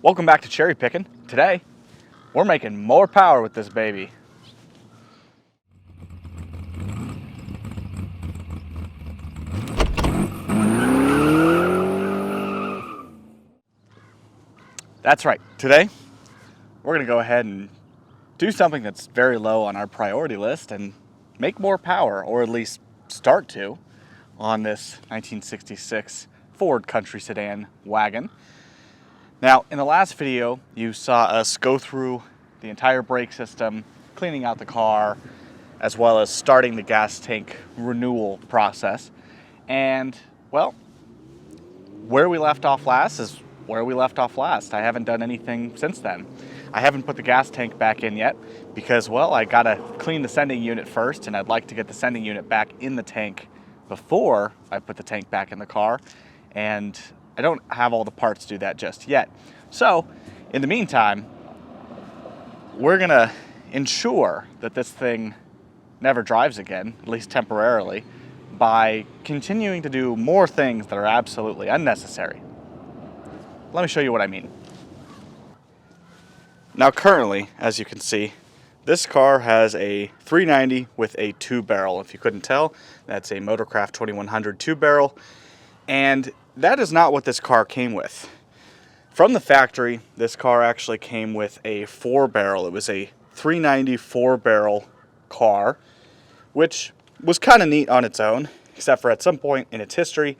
Welcome back to Cherry Picking. Today, we're making more power with this baby. That's right. Today, we're gonna go ahead and do something that's very low on our priority list and make more power, or at least start to, on this 1966 Ford Country Sedan wagon. Now, in the last video, you saw us go through the entire brake system, cleaning out the car, as well as starting the gas tank renewal process. And, well, where we left off last is where we left off last. I haven't done anything since then. I haven't put the gas tank back in yet because, well, I gotta clean the sending unit first, and I'd like to get the sending unit back in the tank before I put the tank back in the car. And I don't have all the parts to do that just yet. So, in the meantime, we're gonna ensure that this thing never drives again, at least temporarily, by continuing to do more things that are absolutely unnecessary. Let me show you what I mean. Now currently, as you can see, this car has a 390 with a 2-barrel. If you couldn't tell, that's a Motorcraft 2100 2-barrel. And that is not what this car came with. From the factory, this car actually came with a 4-barrel. It was a 390 4-barrel car, which was kind of neat on its own, except for at some point in its history,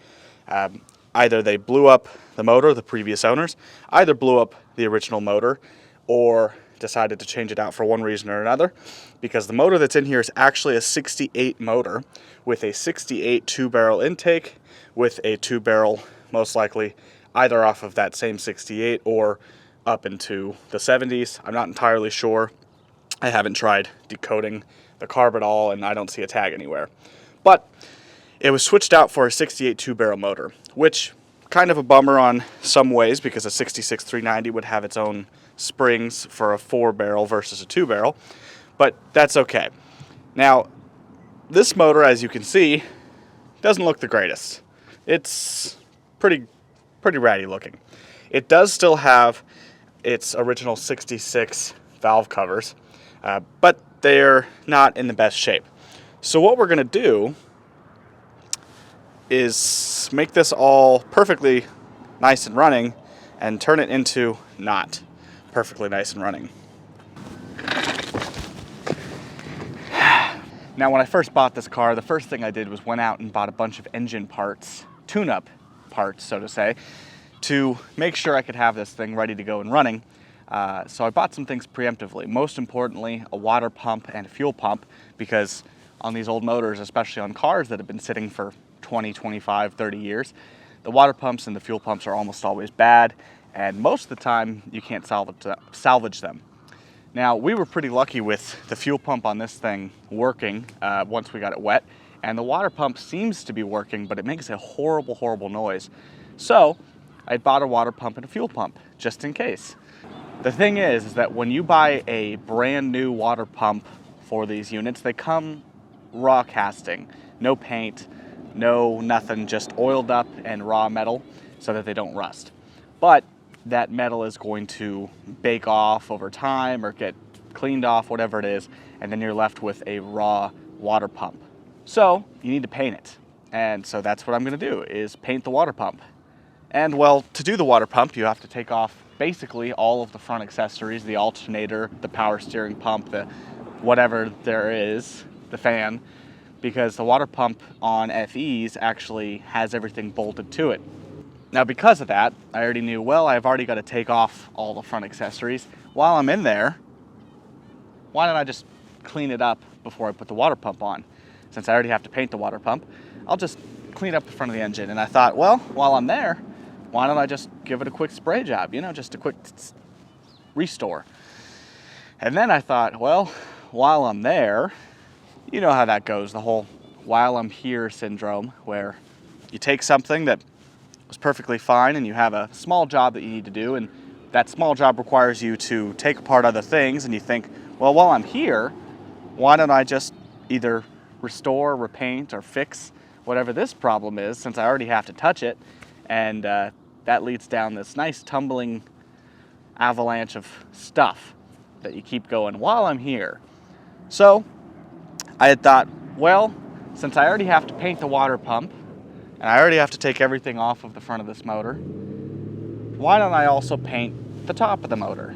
either they blew up the motor, the previous owners, either blew up the original motor or decided to change it out for one reason or another, because the motor that's in here is actually a 68 motor with a 68 2-barrel intake with a 2-barrel, most likely either off of that same 68 or up into the 70s. I'm not entirely sure. I haven't tried decoding the carb at all, and I don't see a tag anywhere. But it was switched out for a 68 2-barrel motor, which kind of a bummer on some ways, because a 66 390 would have its own springs for a 4-barrel versus a 2-barrel, but that's okay. Now, this motor, as you can see, doesn't look the greatest. It's pretty ratty looking. It does still have its original 66 valve covers, but they're not in the best shape. So what we're going to do is make this all perfectly nice and running and turn it into not perfectly nice and running. Now, when I first bought this car, the first thing I did was went out and bought a bunch of engine parts, tune-up parts, so to say, to make sure I could have this thing ready to go and running. So I bought some things preemptively. Most importantly, a water pump and a fuel pump, because on these old motors, especially on cars that have been sitting for 20, 25, 30 years, the water pumps and the fuel pumps are almost always bad, and most of the time you can't salvage them. Now, we were pretty lucky with the fuel pump on this thing working once we got it wet, and the water pump seems to be working, but it makes a horrible, horrible noise. So I bought a water pump and a fuel pump, just in case. The thing is that when you buy a brand new water pump for these units, they come raw casting, no paint, no nothing, just oiled up and raw metal so that they don't rust. But that metal is going to bake off over time or get cleaned off, whatever it is, and then you're left with a raw water pump. So you need to paint it. And so that's what I'm gonna do, is paint the water pump. And well, to do the water pump, you have to take off basically all of the front accessories, the alternator, the power steering pump, the whatever there is, the fan, because the water pump on FEs actually has everything bolted to it. Now, because of that, I already knew, well, I've already got to take off all the front accessories. While I'm in there, why don't I just clean it up before I put the water pump on? Since I already have to paint the water pump, I'll just clean up the front of the engine. And I thought, well, while I'm there, why don't I just give it a quick spray job, you know, just a quick restore. And then I thought, well, while I'm there, you know how that goes, the whole while I'm here syndrome, where you take something that was perfectly fine and you have a small job that you need to do, and that small job requires you to take apart other things, and you think, well, while I'm here, why don't I just either restore, repaint, or fix whatever this problem is, since I already have to touch it. And that leads down this nice tumbling avalanche of stuff that you keep going while I'm here. So I had thought, well, since I already have to paint the water pump and I already have to take everything off of the front of this motor, why don't I also paint the top of the motor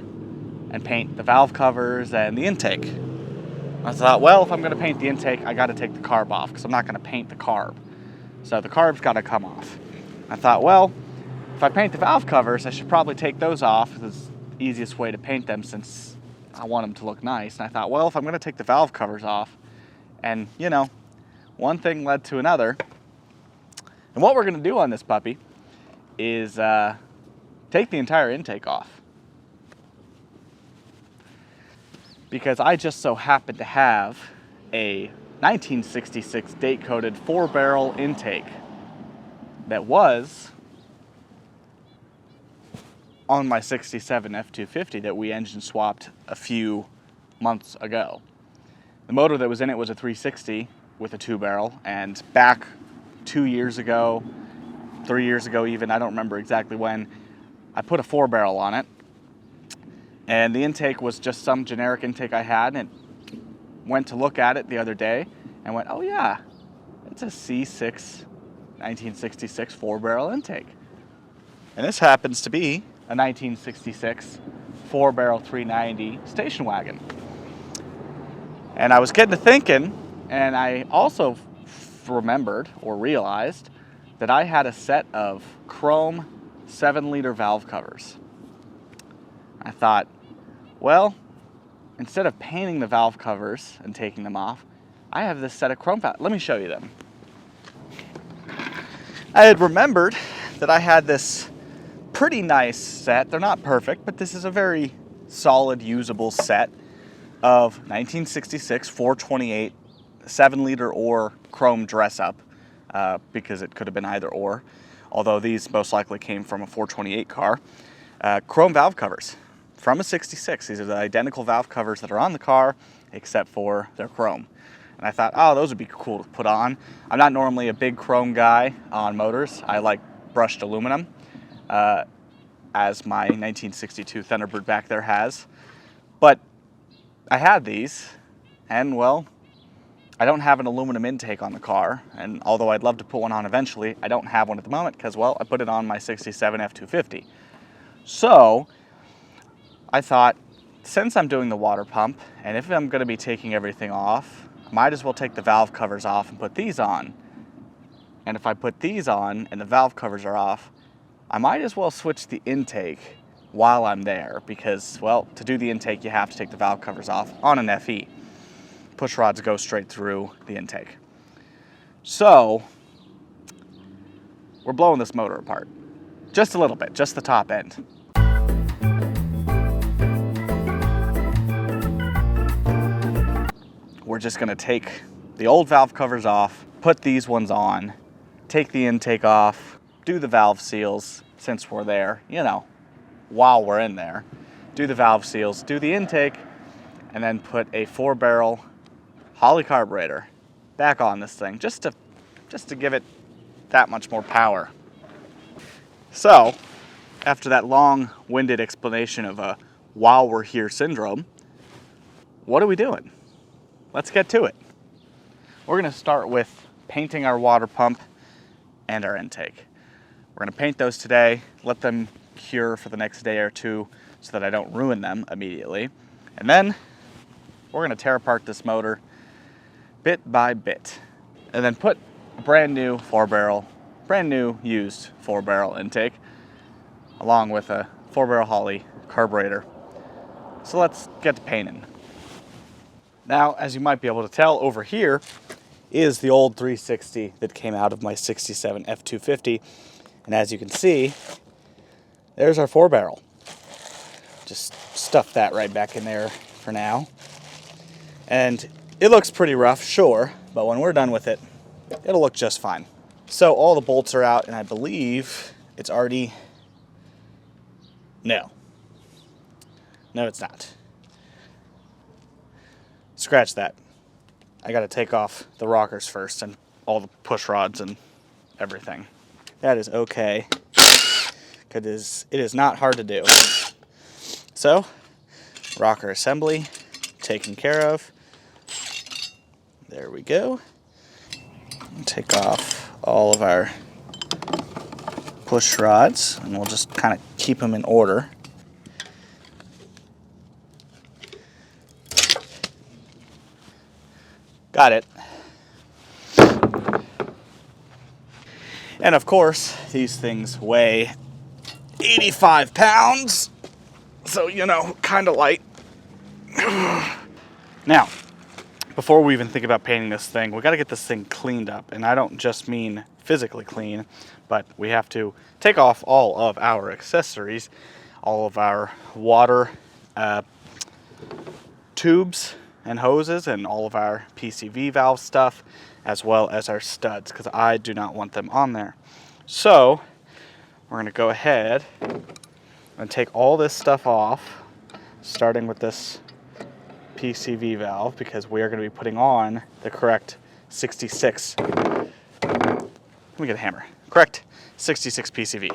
and paint the valve covers and the intake? I thought, well, if I'm going to paint the intake, I got to take the carb off because I'm not going to paint the carb. So the carb's got to come off. I thought, well, if I paint the valve covers, I should probably take those off. It's the easiest way to paint them since I want them to look nice. And I thought, well, if I'm going to take the valve covers off, and, you know, one thing led to another. And what we're going to do on this puppy is take the entire intake off. Because I just so happen to have a 1966 date-coded 4-barrel intake that was on my 67 F250 that we engine swapped a few months ago. The motor that was in it was a 360 with a 2-barrel, and back 2 years ago, 3 years ago even, I don't remember exactly when, I put a 4-barrel on it. And the intake was just some generic intake I had, and went to look at it the other day and went, oh yeah, it's a C6 1966 4-barrel intake. And this happens to be a 1966 4-barrel 390 station wagon. And I was getting to thinking, and I also remembered or realized that I had a set of chrome 7-liter valve covers. I thought, well, instead of painting the valve covers and taking them off, I have this set of chrome valve. Let me show you them. I had remembered that I had this pretty nice set. They're not perfect, but this is a very solid, usable set of 1966 428 7-liter or chrome dress-up, because it could have been either or, although these most likely came from a 428 car. Chrome valve covers from a 66. These are the identical valve covers that are on the car, except for they're chrome. And I thought, oh, those would be cool to put on. I'm not normally a big chrome guy on motors. I like brushed aluminum, as my 1962 Thunderbird back there has. But I had these, and well, I don't have an aluminum intake on the car, and although I'd love to put one on eventually, I don't have one at the moment because, well, I put it on my 67 F250. So I thought, since I'm doing the water pump, and if I'm going to be taking everything off, I might as well take the valve covers off and put these on. And if I put these on and the valve covers are off, I might as well switch the intake while I'm there because, well, to do the intake, you have to take the valve covers off on an FE. Push rods go straight through the intake. So we're blowing this motor apart. Just a little bit, just the top end. We're just gonna take the old valve covers off, put these ones on, take the intake off, do the valve seals since we're there, you know, while we're in there. Do the valve seals, do the intake, and then put a 4-barrel Holley carburetor back on this thing, just to give it that much more power. So, after that long-winded explanation of a while we're here syndrome, what are we doing? Let's get to it. We're gonna start with painting our water pump and our intake. We're gonna paint those today, let them cure for the next day or two so that I don't ruin them immediately. And then we're gonna tear apart this motor bit by bit and then put a brand new 4-barrel, brand new used 4-barrel intake along with a 4-barrel Holley carburetor. So let's get to painting. Now, as you might be able to tell, over here is the old 360 that came out of my 67 F250. And as you can see, there's our 4-barrel. Just stuff that right back in there for now. And it looks pretty rough, sure, but when we're done with it, it'll look just fine. So all the bolts are out, and I believe it's already... No, it's not. Scratch that. I gotta take off the rockers first and all the push rods and everything. That is okay, because it is not hard to do. So, rocker assembly taken care of. There we go. Take off all of our push rods, and we'll just kind of keep them in order. Got it. And of course, these things weigh 85 pounds. So, you know, kind of light. Now, before we even think about painting this thing, we got to get this thing cleaned up. And I don't just mean physically clean, but we have to take off all of our accessories, all of our water tubes and hoses, and all of our PCV valve stuff, as well as our studs, because I do not want them on there. So we're going to go ahead and take all this stuff off, starting with this PCV valve, because we are going to be putting on the correct 66. Let me get a hammer. Correct 66 PCV.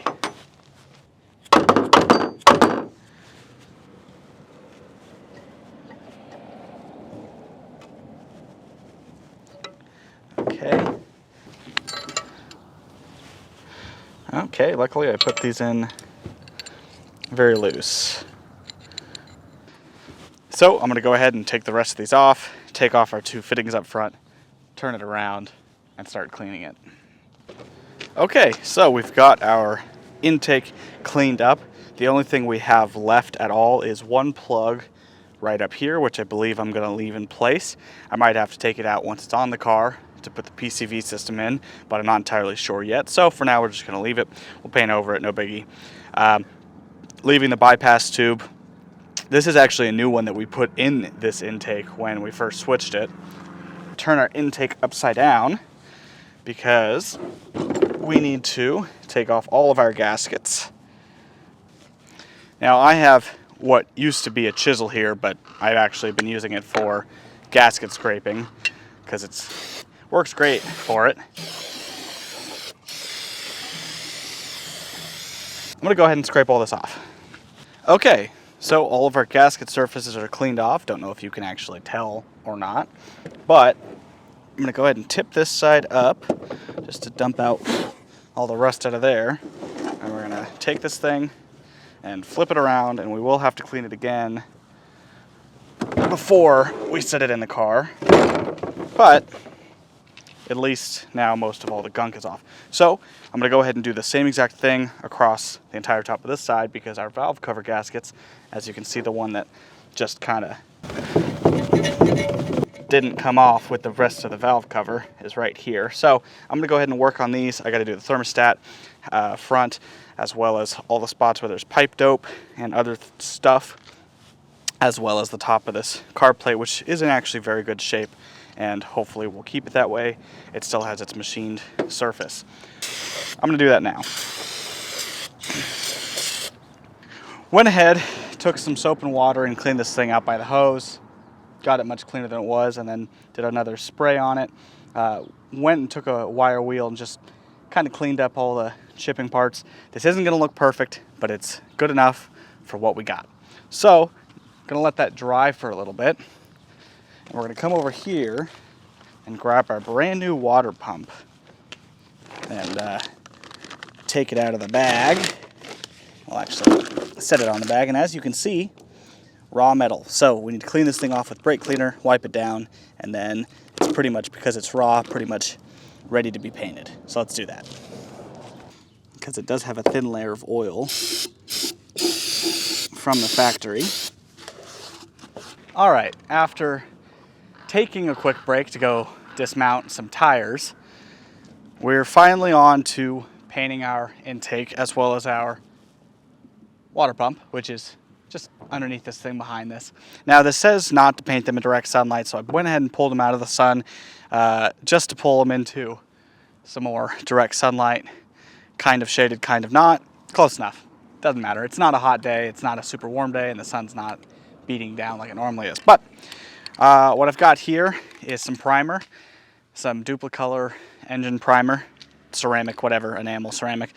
Okay, luckily I put these in very loose. So I'm going to go ahead and take the rest of these off, take off our two fittings up front, turn it around, and start cleaning it. Okay, so we've got our intake cleaned up. The only thing we have left at all is one plug right up here, which I believe I'm going to leave in place. I might have to take it out once it's on the car to put the PCV system in, but I'm not entirely sure yet. So for now, we're just going to leave it. We'll paint over it, no biggie. Leaving the bypass tube. This is actually a new one that we put in this intake when we first switched it. Turn our intake upside down because we need to take off all of our gaskets. Now I have what used to be a chisel here, but I've actually been using it for gasket scraping because it's works great for it. I'm going to go ahead and scrape all this off. Okay, so all of our gasket surfaces are cleaned off. Don't know if you can actually tell or not, but I'm going to go ahead and tip this side up just to dump out all the rust out of there. And we're going to take this thing and flip it around, and we will have to clean it again before we set it in the car. But at least now most of all the gunk is off. So I'm going to go ahead and do the same exact thing across the entire top of this side, because our valve cover gaskets, as you can see, the one that just kind of didn't come off with the rest of the valve cover is right here. So I'm going to go ahead and work on these. I got to do the thermostat front, as well as all the spots where there's pipe dope and other stuff, as well as the top of this car plate, which is in actually very good shape, and hopefully we'll keep it that way. It still has its machined surface. I'm going to do that now. Went ahead, took some soap and water and cleaned this thing out by the hose. Got it much cleaner than it was, and then did another spray on it. Went and took a wire wheel and just kind of cleaned up all the chipping parts. This isn't going to look perfect, but it's good enough for what we got. So I'm going to let that dry for a little bit. And we're going to come over here and grab our brand new water pump and take it out of the bag. I'll actually set it on the bag, and as you can see, raw metal. So we need to clean this thing off with brake cleaner, wipe it down, and then it's pretty much, because it's raw, pretty much ready to be painted. So let's do that. Because it does have a thin layer of oil from the factory. All right, after taking a quick break to go dismount some tires, we're finally on to painting our intake as well as our water pump, which is just underneath this thing behind this. Now this says not to paint them in direct sunlight, so I went ahead and pulled them out of the sun just to pull them into some more direct sunlight. Kind of shaded, kind of not. Close enough. Doesn't matter. It's not a hot day, it's not a super warm day, and the sun's not beating down like it normally is. But what I've got here is some primer, some duplicolor engine primer, ceramic, whatever, enamel ceramic.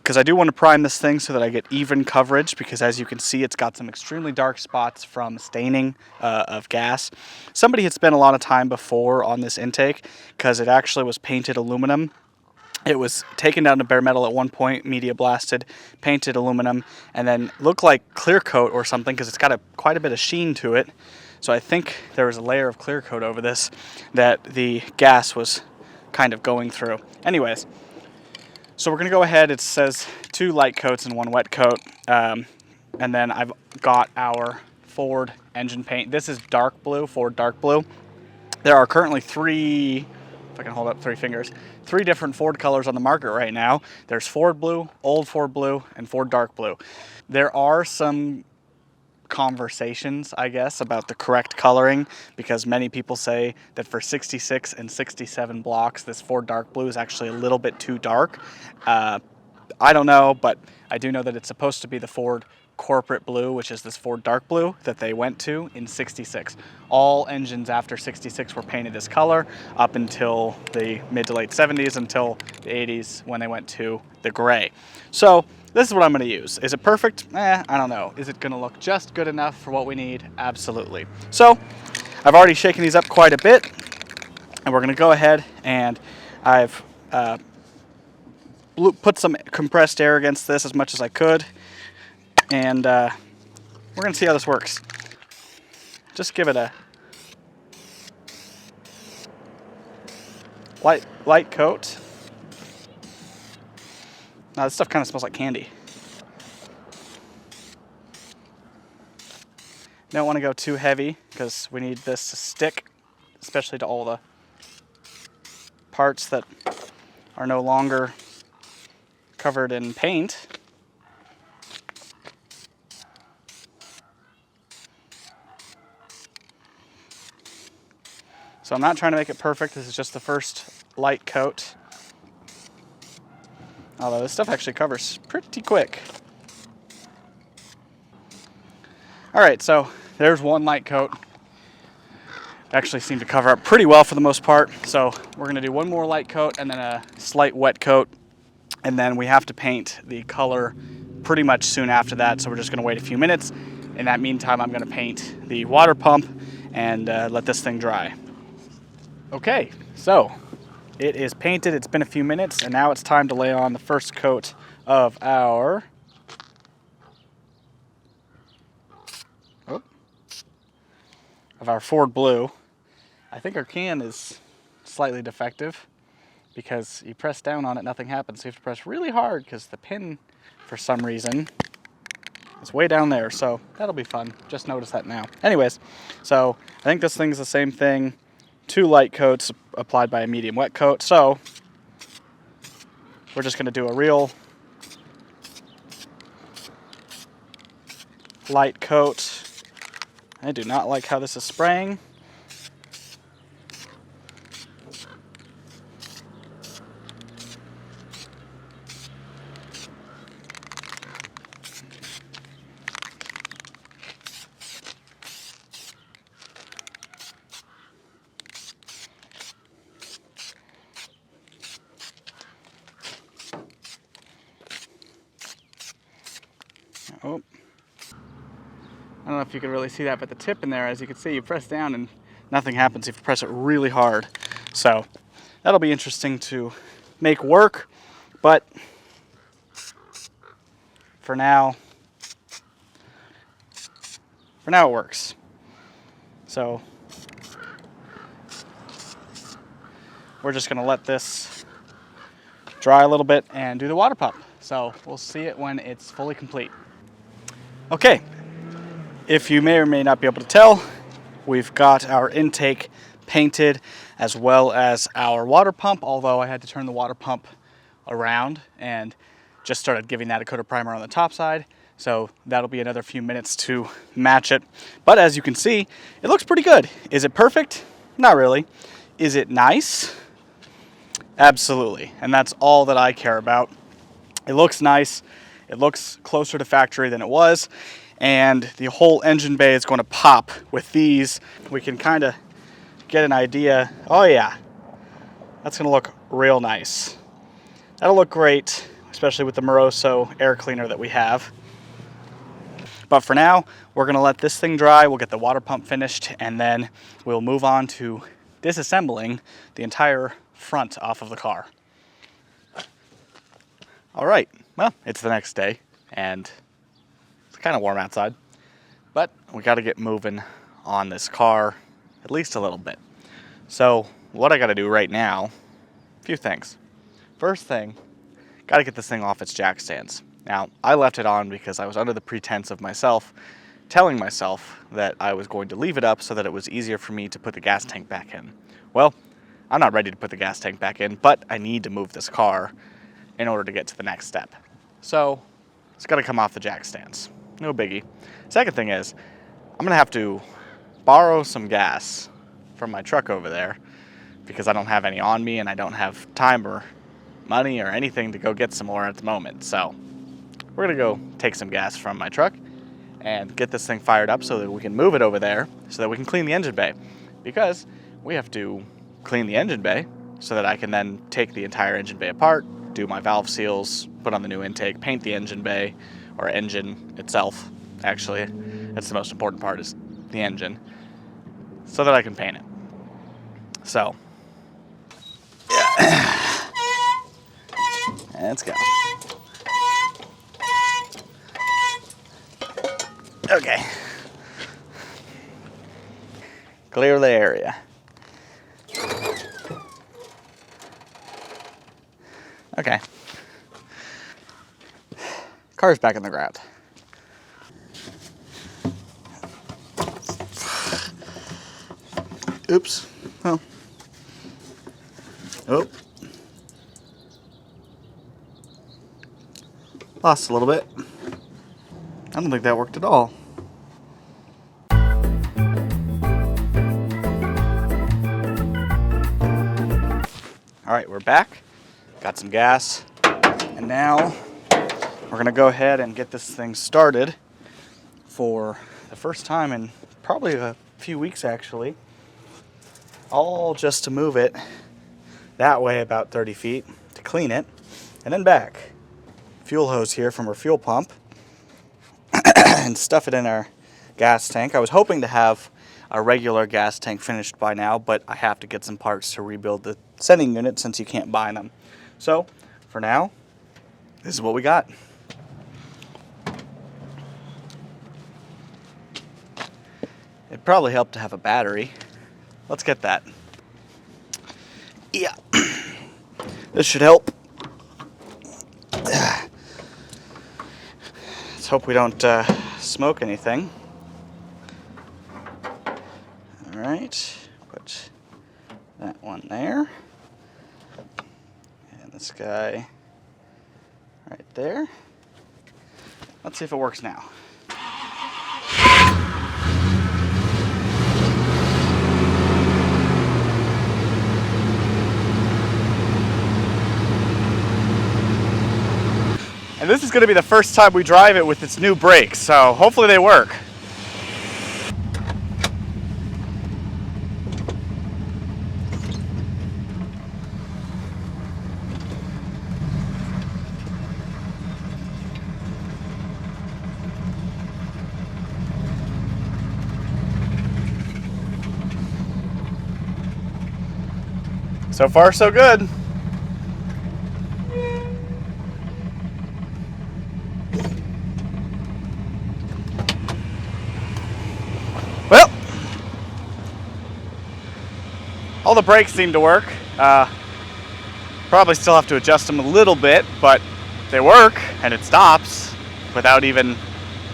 because I do want to prime this thing so that I get even coverage, because as you can see, it's got some extremely dark spots from staining of gas. Somebody had spent a lot of time before on this intake because it actually was painted aluminum. It was taken down to bare metal at one point, media blasted, painted aluminum, and then looked like clear coat or something because it's got quite a bit of sheen to it. So I think there was a layer of clear coat over this that the gas was kind of going through. Anyways, so we're going to go ahead. It says 2 light coats and 1 wet coat. And then I've got our Ford engine paint. This is dark blue, Ford dark blue. There are currently 3, if I can hold up 3 fingers, 3 different Ford colors on the market right now. There's Ford blue, old Ford blue, and Ford dark blue. There are some conversations, I guess, about the correct coloring, because many people say that for 66 and 67 blocks, this Ford dark blue is actually a little bit too dark. I don't know, but I do know that it's supposed to be the Ford corporate blue, which is this Ford dark blue that they went to in 66. All engines after 66 were painted this color up until the mid to late 70s, until the 80s when they went to the gray. So this is what I'm going to use. Is it perfect? I don't know. Is it going to look just good enough for what we need? Absolutely. So I've already shaken these up quite a bit, and we're going to go ahead and I've put some compressed air against this as much as I could, and we're going to see how this works. Just give it a light coat. Now this stuff kind of smells like candy. Don't want to go too heavy because we need this to stick, especially to all the parts that are no longer covered in paint. So I'm not trying to make it perfect. This is just the first light coat. Although this stuff actually covers pretty quick. All right, so there's 1 light coat. Actually seemed to cover up pretty well for the most part. So we're gonna do 1 more light coat and then a slight wet coat. And then we have to paint the color pretty much soon after that. So we're just gonna wait a few minutes. In that meantime, I'm gonna paint the water pump and let this thing dry. Okay, so it is painted. It's been a few minutes, and now it's time to lay on the first coat of our Ford blue. I think our can is slightly defective because you press down on it, nothing happens. So you have to press really hard because the pin, for some reason, is way down there. So that'll be fun. Just noticed that now. Anyways, so I think this thing's the same thing. 2 light coats applied by a medium wet coat. So we're just going to do a real light coat. I do not like how this is spraying. Oh, I don't know if you can really see that, but the tip in there, as you can see, you press down and nothing happens. You have to press it really hard. So that'll be interesting to make work, but for now it works. So we're just gonna let this dry a little bit and do the water pump. So we'll see it when it's fully complete. Okay, if you may or may not be able to tell, we've got our intake painted as well as our water pump, although I had to turn the water pump around and just started giving that a coat of primer on the top side. So that'll be another few minutes to match it. But as you can see, it looks pretty good. Is it perfect? Not really. Is it nice? Absolutely. And that's all that I care about. It looks nice. It looks closer to factory than it was. And the whole engine bay is going to pop with these. We can kind of get an idea. Oh yeah, that's going to look real nice. That'll look great especially with the Moroso air cleaner that we have. But for now, we're gonna let this thing dry, we'll get the water pump finished, and then we'll move on to disassembling the entire front off of the car. All right, well, it's the next day, and it's kind of warm outside, but we gotta get moving on this car at least a little bit. So what I gotta do right now, a few things. First thing, gotta get this thing off its jack stands. Now, I left it on because I was under the pretense of telling myself that I was going to leave it up so that it was easier for me to put the gas tank back in. Well, I'm not ready to put the gas tank back in, but I need to move this car in order to get to the next step. So, it's gotta come off the jack stands. No biggie. Second thing is, I'm gonna have to borrow some gas from my truck over there because I don't have any on me and I don't have time or money or anything to go get some more at the moment. So, we're gonna go take some gas from my truck and get this thing fired up so that we can move it over there so that we can clean the engine bay, because we have to clean the engine bay so that I can then take the entire engine bay apart, do my valve seals, put on the new intake, paint the engine bay, or engine itself. Actually, that's the most important part, is the engine, so that I can paint it. So, yeah. Let's go. Okay. Clear the area. Okay. Car's back in the ground. Oops. Oh. Oh. Lost a little bit. I don't think that worked at all. All right, we're back. Got some gas. And now we're gonna go ahead and get this thing started for the first time in probably a few weeks, actually. All just to move it that way about 30 feet to clean it, and then back. Fuel hose here from our fuel pump and stuff it in our gas tank. I was hoping to have a regular gas tank finished by now, but I have to get some parts to rebuild the sending unit since you can't buy them. So for now, this is what we got. It'd probably help to have a battery. Let's get that. Yeah, this should help. Let's hope we don't smoke anything. All right, put that one there. And this guy right there. Let's see if it works now. And this is going to be the first time we drive it with its new brakes, so hopefully they work. So far, so good. Well, all the brakes seem to work. Probably still have to adjust them a little bit, but they work and it stops without even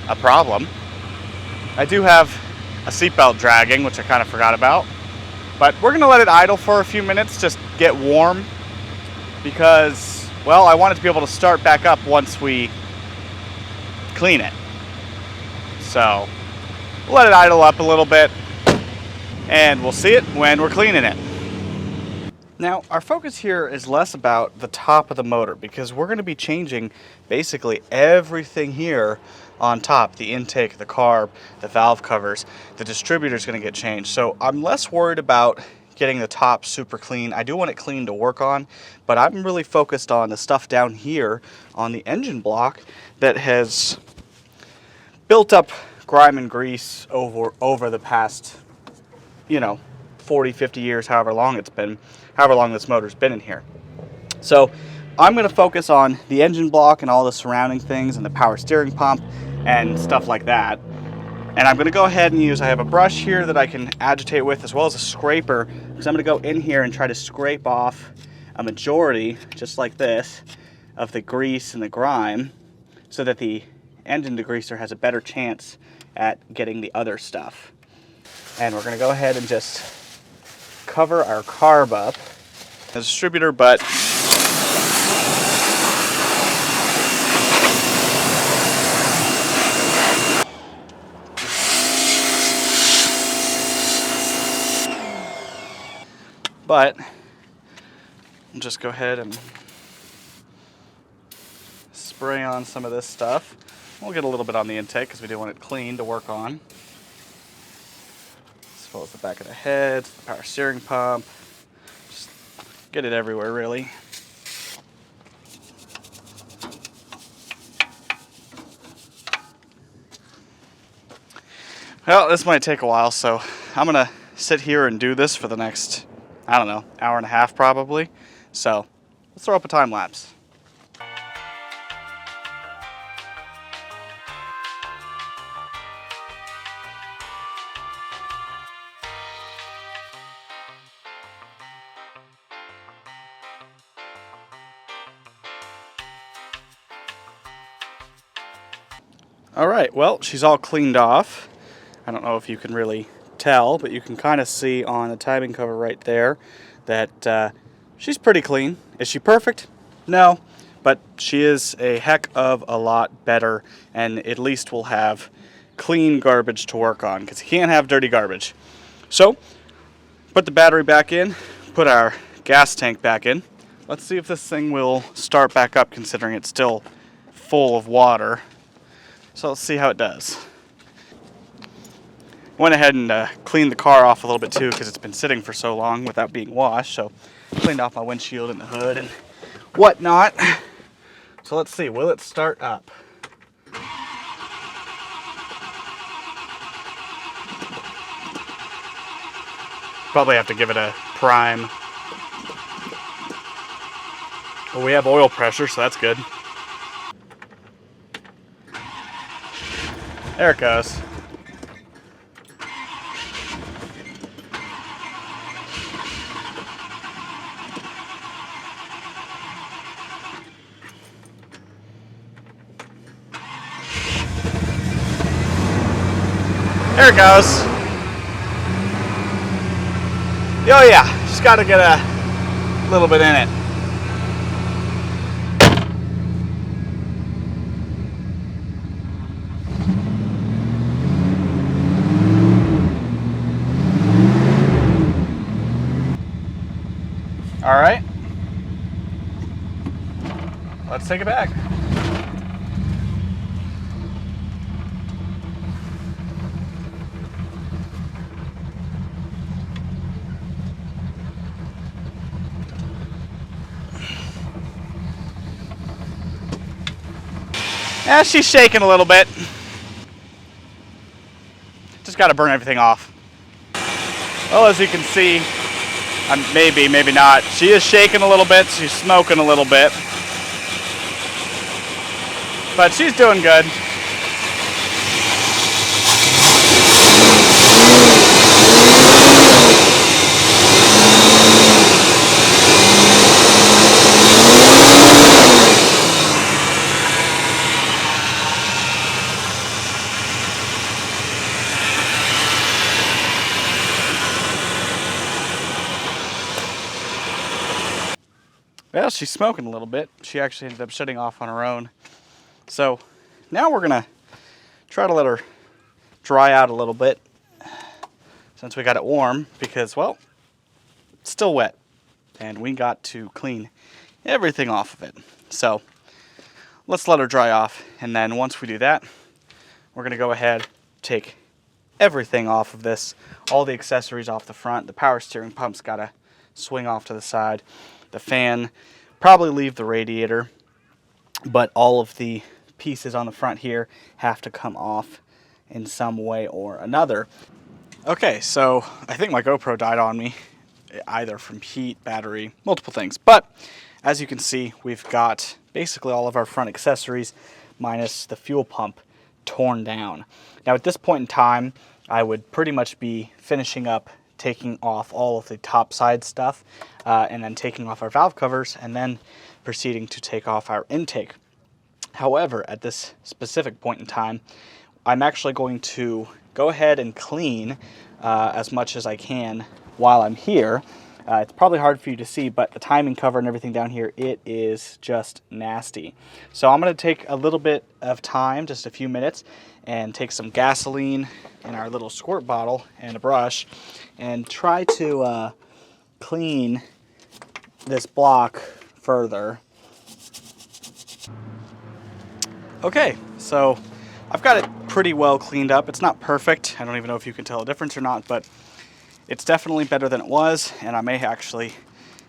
a problem. I do have a seatbelt dragging, which I kind of forgot about, but we're gonna let it idle for a few minutes, just get warm, because, well, I want it to be able to start back up once we clean it. So we'll let it idle up a little bit, and we'll see it when we're cleaning it. Now, our focus here is less about the top of the motor, because we're going to be changing basically everything here on top. The intake, the carb, the valve covers, the distributor is going to get changed. So I'm less worried about getting the top super clean. I do want it clean to work on, but I'm really focused on the stuff down here on the engine block that has built up grime and grease over the past, 40, 50 years, however long this motor's been in here. So I'm going to focus on the engine block and all the surrounding things and the power steering pump and stuff like that. And I'm going to go ahead and I have a brush here that I can agitate with, as well as a scraper, because I'm going to go in here and try to scrape off a majority, just like this, of the grease and the grime, so that the engine degreaser has a better chance at getting the other stuff. And we're going to go ahead and just cover our carb up. The distributor butt. But I'll just go ahead and spray on some of this stuff. We'll get a little bit on the intake because we do want it clean to work on. As well as the back of the head, the power steering pump. Just get it everywhere, really. Well, this might take a while, so I'm going to sit here and do this for the next, I don't know, hour and a half probably. So let's throw up a time lapse. All right, well, she's all cleaned off. I don't know if you can really tell, but you can kind of see on the timing cover right there that she's pretty clean. Is she perfect? No, but she is a heck of a lot better, and at least we'll have clean garbage to work on, because you can't have dirty garbage. So, put the battery back in, put our gas tank back in. Let's see if this thing will start back up, considering it's still full of water. So let's see how it does. Went ahead and cleaned the car off a little bit too, because it's been sitting for so long without being washed. So cleaned off my windshield and the hood and whatnot. So let's see, will it start up? Probably have to give it a prime. Well, we have oil pressure, so that's good. There it goes. There it goes. Oh yeah, just got to get a little bit in it. All right, let's take it back. Yeah, she's shaking a little bit. Just got to burn everything off. Well, as you can see, maybe not. She is shaking a little bit. She's smoking a little bit. But she's doing good. Well, she's smoking a little bit. She actually ended up shutting off on her own. So now we're gonna try to let her dry out a little bit since we got it warm, because, well, it's still wet and we got to clean everything off of it. So let's let her dry off, and then once we do that, we're gonna go ahead, take everything off of this, all the accessories off the front. The power steering pump's got to swing off to the side. The fan, probably leave the radiator, but all of the pieces on the front here have to come off in some way or another. Okay, so I think my GoPro died on me, either from heat, battery, multiple things. But as you can see, we've got basically all of our front accessories minus the fuel pump torn down. Now at this point in time, I would pretty much be finishing up taking off all of the top side stuff and then taking off our valve covers and then proceeding to take off our intake. However, at this specific point in time, I'm actually going to go ahead and clean as much as I can while I'm here. It's probably hard for you to see, but the timing cover and everything down here, it is just nasty. So I'm going to take a little bit of time, just a few minutes, and take some gasoline in our little squirt bottle and a brush and try to clean this block further. Okay, so I've got it pretty well cleaned up. It's not perfect. I don't even know if you can tell a difference or not, but it's definitely better than it was, and I may actually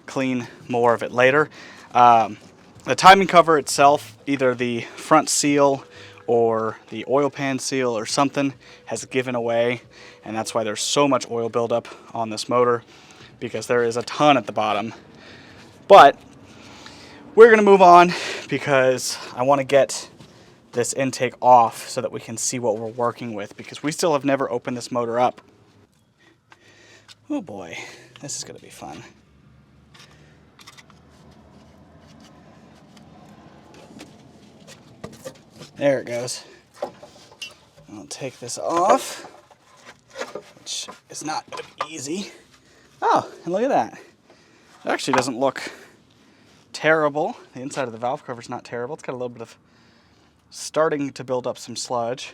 clean more of it later. The timing cover itself, either the front seal or the oil pan seal or something, has given away, and that's why there's so much oil buildup on this motor, because there is a ton at the bottom. But we're going to move on because I want to get this intake off so that we can see what we're working with, because we still have never opened this motor up. Oh boy, this is going to be fun. There it goes. I'll take this off, which is not going to be easy. Oh, and look at that. It actually doesn't look terrible. The inside of the valve cover is not terrible. It's got a little bit of starting to build up some sludge.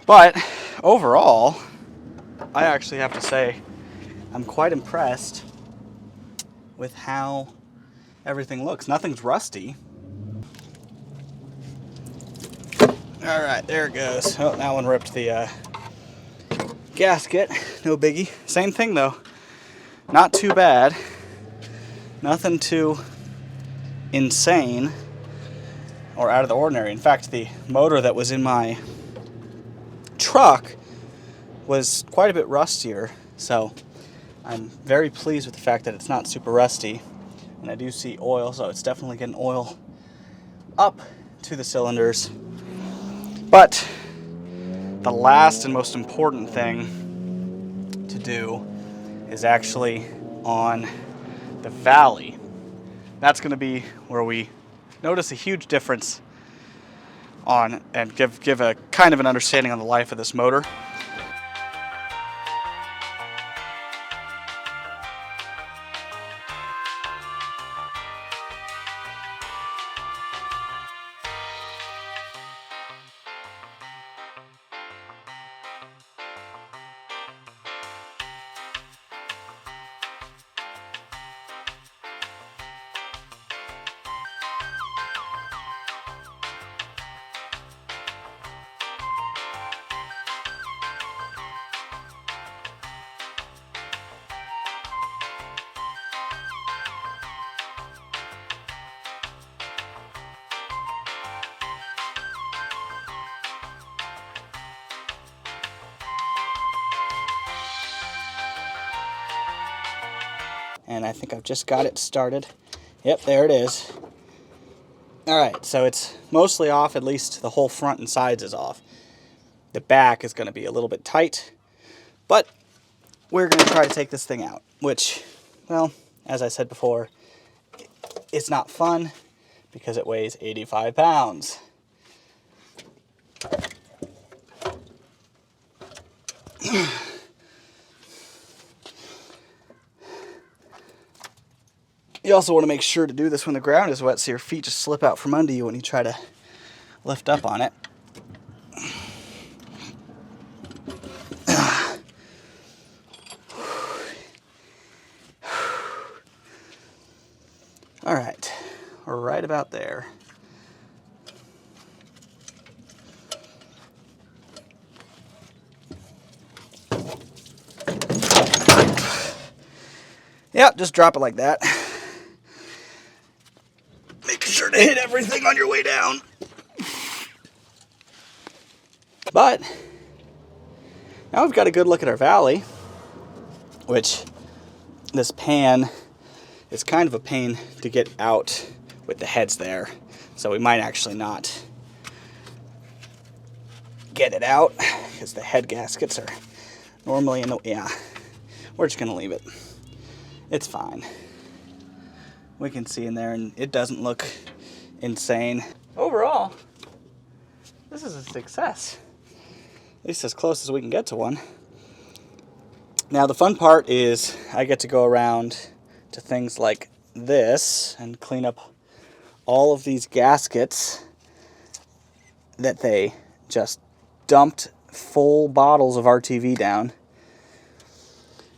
But overall, I actually have to say I'm quite impressed with how everything looks. Nothing's rusty. All right, there it goes. Oh, that one ripped the gasket. No biggie. Same thing though. Not too bad. Nothing too insane or out of the ordinary. In fact, the motor that was in my truck was quite a bit rustier, so I'm very pleased with the fact that it's not super rusty. And I do see oil, so it's definitely getting oil up to the cylinders. But the last and most important thing to do is actually on the valley. That's going to be where we notice a huge difference on and give a kind of an understanding on the life of this motor. And I think I've just got it started. Yep, there it is. All right, so it's mostly off, at least the whole front and sides is off. The back is going to be a little bit tight, but we're going to try to take this thing out, which, well, as I said before, it's not fun because it weighs 85 pounds. You also want to make sure to do this when the ground is wet so your feet just slip out from under you when you try to lift up on it. All right, we're right about there. Yep, just drop it like that. Make sure to hit everything on your way down. But now we've got a good look at our valley, which this pan is kind of a pain to get out with the heads there. So we might actually not get it out because the head gaskets are normally in the, yeah, we're just gonna leave it. It's fine. We can see in there and it doesn't look insane. Overall, this is a success. At least as close as we can get to one. Now the fun part is I get to go around to things like this and clean up all of these gaskets that they just dumped full bottles of RTV down,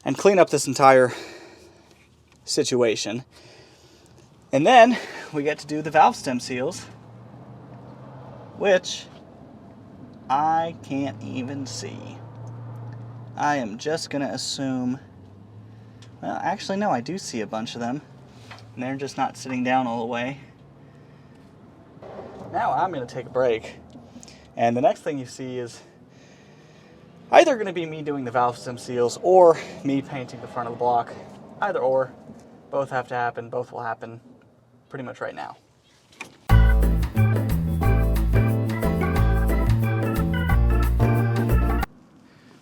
and clean up this entire situation. And then we get to do the valve stem seals, which I can't even see. I am just gonna assume, well, actually no, I do see a bunch of them, and they're just not sitting down all the way. Now I'm gonna take a break, and the next thing you see is either gonna be me doing the valve stem seals or me painting the front of the block. Either or, both have to happen, both will happen pretty much right now.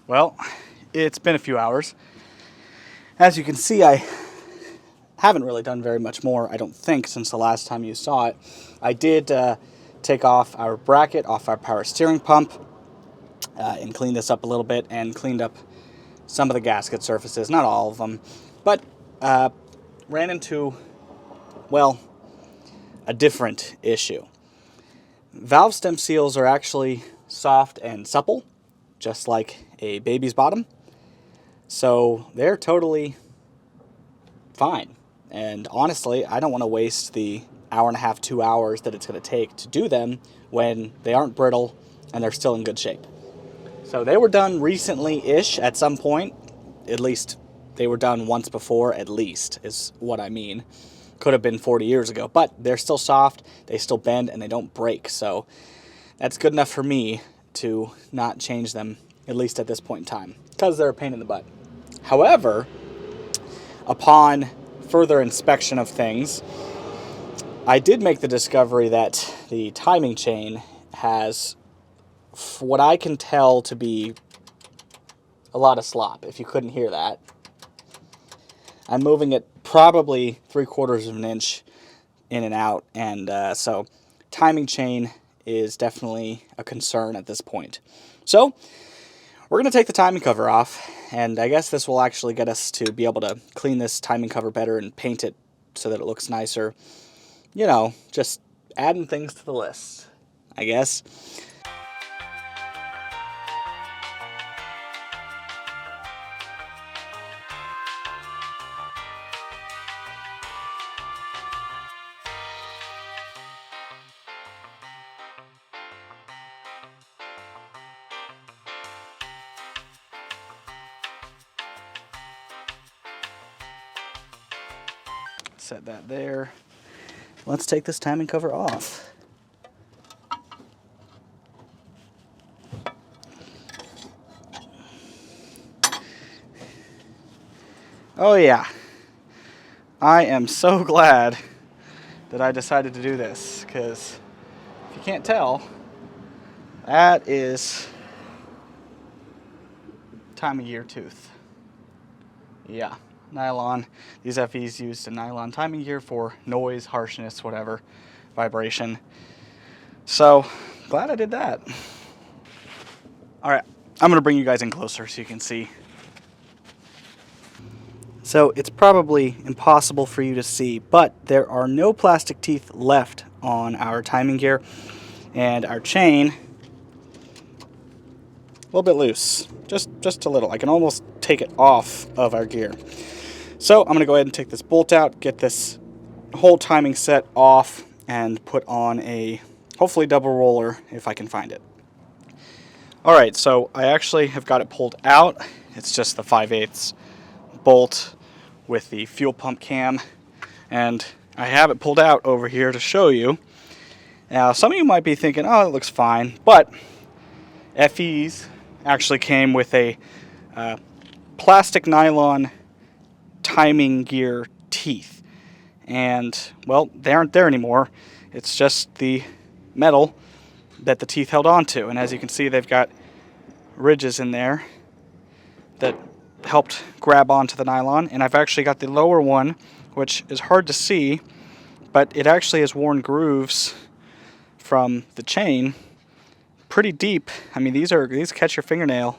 Well, it's been a few hours. As you can see, I haven't really done very much more, I don't think, since the last time you saw it. I did take off our bracket off our power steering pump and cleaned this up a little bit and cleaned up some of the gasket surfaces, not all of them, but ran into, well, a different issue. Valve stem seals are actually soft and supple, just like a baby's bottom. So they're totally fine. And honestly, I don't want to waste the hour and a half, 2 hours that it's going to take to do them when they aren't brittle and they're still in good shape. So they were done recently-ish at some point. At least they were done once before, at least, is what I mean. Could have been 40 years ago, but they're still soft, they still bend, and they don't break. So that's good enough for me to not change them, at least at this point in time, because they're a pain in the butt. However, upon further inspection of things, I did make the discovery that the timing chain has, what I can tell to be, a lot of slop, if you couldn't hear that. I'm moving it probably 3/4 of an inch in and out, and so timing chain is definitely a concern at this point. So we're going to take the timing cover off, and I guess this will actually get us to be able to clean this timing cover better and paint it so that it looks nicer. You know, just adding things to the list, I guess. Set that there. Let's take this timing cover off. Oh yeah, I am so glad that I decided to do this, because if you can't tell, that is time of year tooth. Yeah. Nylon. These FEs used a nylon timing gear for noise, harshness, whatever, vibration. So, glad I did that. Alright, I'm going to bring you guys in closer so you can see. So, it's probably impossible for you to see, but there are no plastic teeth left on our timing gear, and our chain, a little bit loose. Just a little. I can almost take it off of our gear. So I'm going to go ahead and take this bolt out, get this whole timing set off, and put on a, hopefully, double roller if I can find it. Alright, so I actually have got it pulled out. It's just the 5/8 bolt with the fuel pump cam, and I have it pulled out over here to show you. Now, some of you might be thinking, oh, it looks fine, but FEs actually came with a plastic nylon timing gear teeth, and well, they aren't there anymore. It's just the metal that the teeth held on to, and as you can see, they've got ridges in there that helped grab onto the nylon. And I've actually got the lower one, which is hard to see, but it actually has worn grooves from the chain pretty deep. I mean, these catch your fingernail.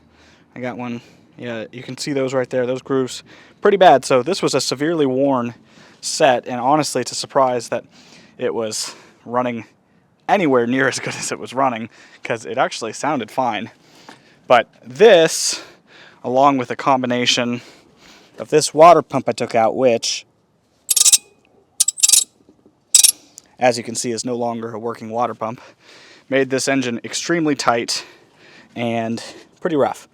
I got one. Yeah, you can see those right there. Those grooves, pretty bad. So this was a severely worn set, and honestly, it's a surprise that it was running anywhere near as good as it was running, because it actually sounded fine. But this, along with a combination of this water pump I took out, which, as you can see, is no longer a working water pump, made this engine extremely tight and pretty rough.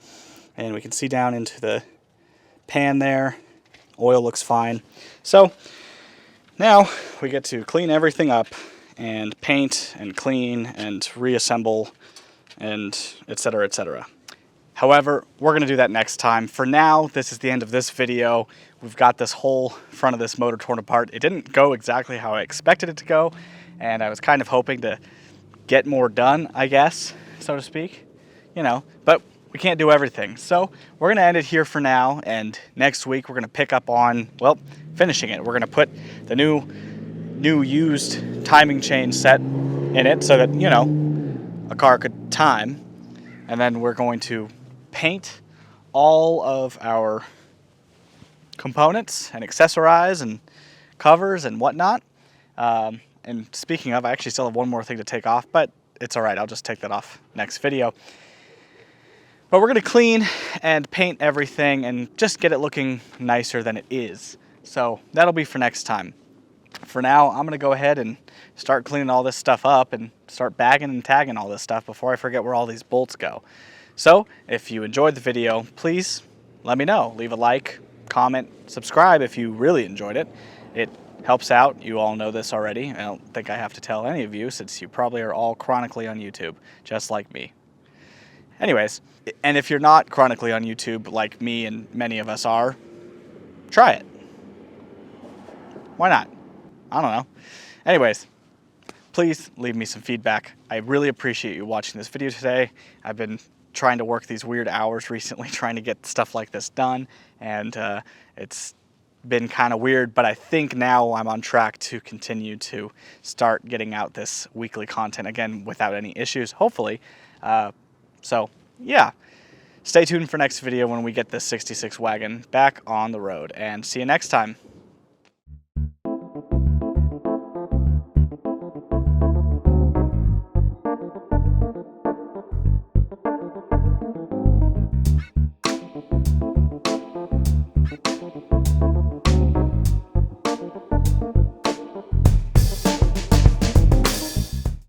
And we can see down into the pan there. Oil looks fine. So now we get to clean everything up and paint and clean and reassemble and etc., etc. However, we're going to do that next time. For now, this is the end of this video. We've got this whole front of this motor torn apart. It didn't go exactly how I expected it to go, and I was kind of hoping to get more done, I guess, so to speak. You know, but we can't do everything. So we're going to end it here for now, and next week we're going to pick up on, well, finishing it. We're going to put the new used timing chain set in it so that, you know, a car could time. And then we're going to paint all of our components and accessorize and covers and whatnot. And speaking of, I actually still have one more thing to take off, but it's all right. I'll just take that off next video. But we're going to clean and paint everything and just get it looking nicer than it is. So that'll be for next time. For now, I'm going to go ahead and start cleaning all this stuff up and start bagging and tagging all this stuff before I forget where all these bolts go. So if you enjoyed the video, please let me know. Leave a like, comment, subscribe if you really enjoyed it. It helps out. You all know this already. I don't think I have to tell any of you, since you probably are all chronically on YouTube, just like me. Anyways, and if you're not chronically on YouTube like me and many of us are, try it. Why not? I don't know. Anyways, please leave me some feedback. I really appreciate you watching this video today. I've been trying to work these weird hours recently trying to get stuff like this done, and it's been kind of weird, but I think now I'm on track to continue to start getting out this weekly content again without any issues, hopefully. So yeah, stay tuned for next video when we get this 66 wagon back on the road, and see you next time.